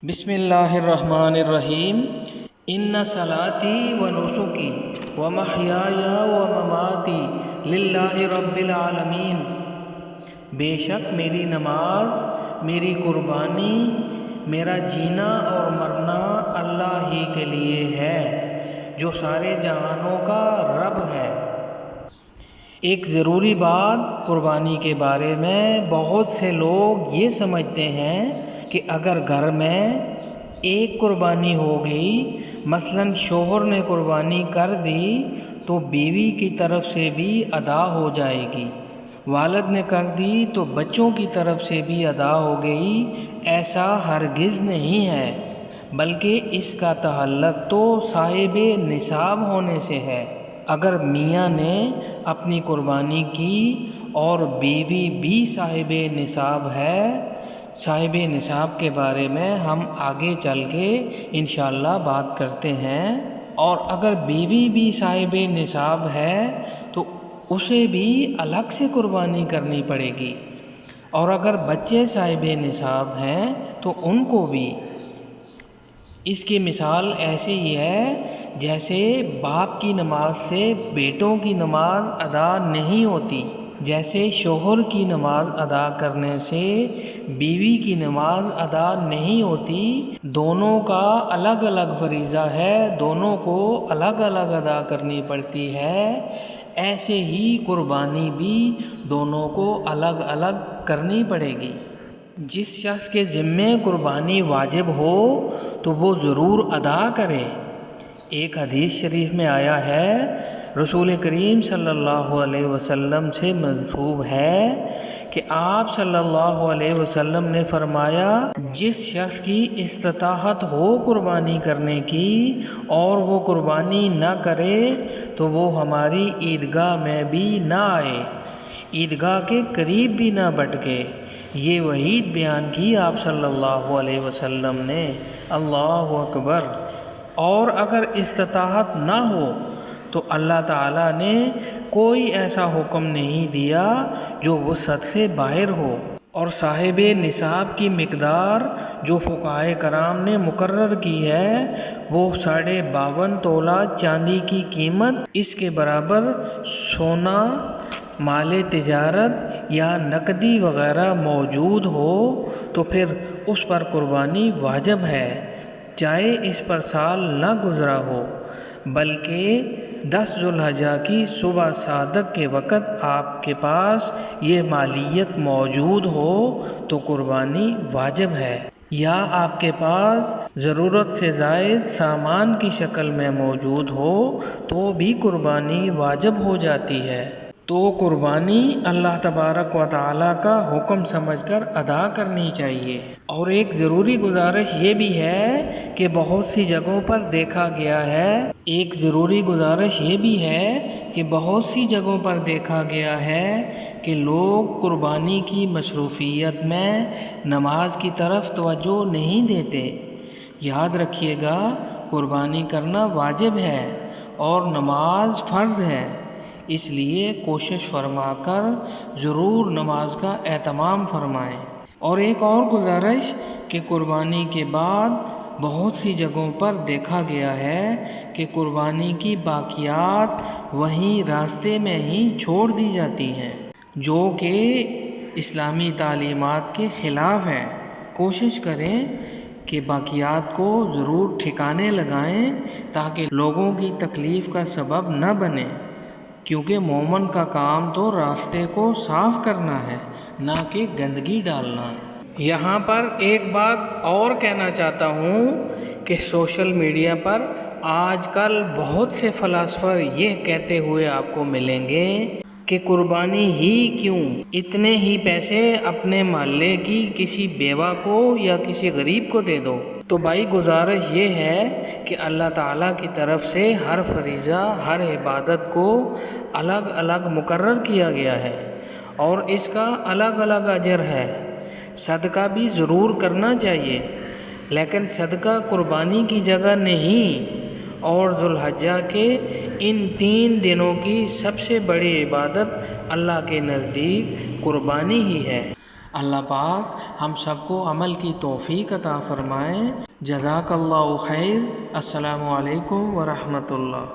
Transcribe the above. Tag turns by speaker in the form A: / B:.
A: بسم اللہ الرحمن الرحیم ان صلاتی و نسکی و محیای و مماتی للہ رب العالمین، بے شک میری نماز، میری قربانی، میرا جینا اور مرنا اللہ ہی کے لیے ہے جو سارے جہانوں کا رب ہے۔ ایک ضروری بات قربانی کے بارے میں، بہت سے لوگ یہ سمجھتے ہیں کہ اگر گھر میں ایک قربانی ہو گئی، مثلاً شوہر نے قربانی کر دی تو بیوی کی طرف سے بھی ادا ہو جائے گی، والد نے کر دی تو بچوں کی طرف سے بھی ادا ہو گئی۔ ایسا ہرگز نہیں ہے، بلکہ اس کا تعلق تو صاحب نصاب ہونے سے ہے۔ اگر میاں نے اپنی قربانی کی اور بیوی بھی صاحب نصاب ہے، صاحب نصاب کے بارے میں ہم آگے چل کے انشاءاللہ بات کرتے ہیں، اور اگر بیوی بھی صاحب نصاب ہے تو اسے بھی الگ سے قربانی کرنی پڑے گی، اور اگر بچے صاحب نصاب ہیں تو ان کو بھی۔ اس کی مثال ایسے ہی ہے جیسے باپ کی نماز سے بیٹوں کی نماز ادا نہیں ہوتی، جیسے شوہر کی نماز ادا کرنے سے بیوی کی نماز ادا نہیں ہوتی۔ دونوں کا الگ الگ فریضہ ہے، دونوں کو الگ الگ ادا کرنی پڑتی ہے۔ ایسے ہی قربانی بھی دونوں کو الگ الگ کرنی پڑے گی۔ جس شخص کے ذمے قربانی واجب ہو تو وہ ضرور ادا کرے۔ ایک حدیث شریف میں آیا ہے، رسول کریم صلی اللہ علیہ وسلم سے منسوب ہے کہ آپ صلی اللہ علیہ وسلم نے فرمایا، جس شخص کی استطاعت ہو قربانی کرنے کی اور وہ قربانی نہ کرے تو وہ ہماری عیدگاہ میں بھی نہ آئے، عیدگاہ کے قریب بھی نہ بٹکے۔ یہ وعید بیان کی آپ صلی اللہ علیہ وسلم نے، اللہ اکبر۔ اور اگر استطاعت نہ ہو تو اللہ تعالیٰ نے کوئی ایسا حکم نہیں دیا جو وسعت سے باہر ہو، اور صاحب نصاب کی مقدار جو فقہائے کرام نے مقرر کی ہے وہ 52.5 تولہ چاندی کی قیمت، اس کے برابر سونا، مال تجارت یا نقدی وغیرہ موجود ہو تو پھر اس پر قربانی واجب ہے، چاہے اس پر سال نہ گزرا ہو۔ بلکہ 10 ذو الحجہ کی صبح صادق کے وقت آپ کے پاس یہ مالیت موجود ہو تو قربانی واجب ہے، یا آپ کے پاس ضرورت سے زائد سامان کی شکل میں موجود ہو تو بھی قربانی واجب ہو جاتی ہے۔ تو قربانی اللہ تبارک و تعالیٰ کا حکم سمجھ کر ادا کرنی چاہیے۔ اور ایک ضروری گزارش یہ بھی ہے کہ بہت سی جگہوں پر دیکھا گیا ہے کہ لوگ قربانی کی مصروفیت میں نماز کی طرف توجہ نہیں دیتے۔ یاد رکھیے گا، قربانی کرنا واجب ہے اور نماز فرض ہے، اس لیے کوشش فرما کر ضرور نماز کا اہتمام فرمائیں۔ اور ایک اور گزارش کہ قربانی کے بعد بہت سی جگہوں پر دیکھا گیا ہے کہ قربانی کی باقیات وہیں راستے میں ہی چھوڑ دی جاتی ہیں، جو کہ اسلامی تعلیمات کے خلاف ہے۔ کوشش کریں کہ باقیات کو ضرور ٹھکانے لگائیں تاکہ لوگوں کی تکلیف کا سبب نہ بنے، کیونکہ مومن کا کام تو راستے کو صاف کرنا ہے، نہ کہ گندگی ڈالنا۔ یہاں پر ایک بات اور کہنا چاہتا ہوں کہ سوشل میڈیا پر آج کل بہت سے فلاسفر یہ کہتے ہوئے آپ کو ملیں گے کہ قربانی ہی کیوں، اتنے ہی پیسے اپنے محلے کی کسی بیوہ کو یا کسی غریب کو دے دو۔ تو بھائی گزارش یہ ہے کہ اللہ تعالیٰ کی طرف سے ہر فریضہ، ہر عبادت کو الگ الگ مقرر کیا گیا ہے اور اس کا الگ الگ اجر ہے۔ صدقہ بھی ضرور کرنا چاہیے، لیکن صدقہ قربانی کی جگہ نہیں، اور ذو الحجہ کے ان 3 دنوں کی سب سے بڑی عبادت اللہ کے نزدیک قربانی ہی ہے۔ اللہ پاک ہم سب کو عمل کی توفیق عطا فرمائے۔ جزاک اللہ خیر۔ السلام علیکم ورحمۃ اللہ۔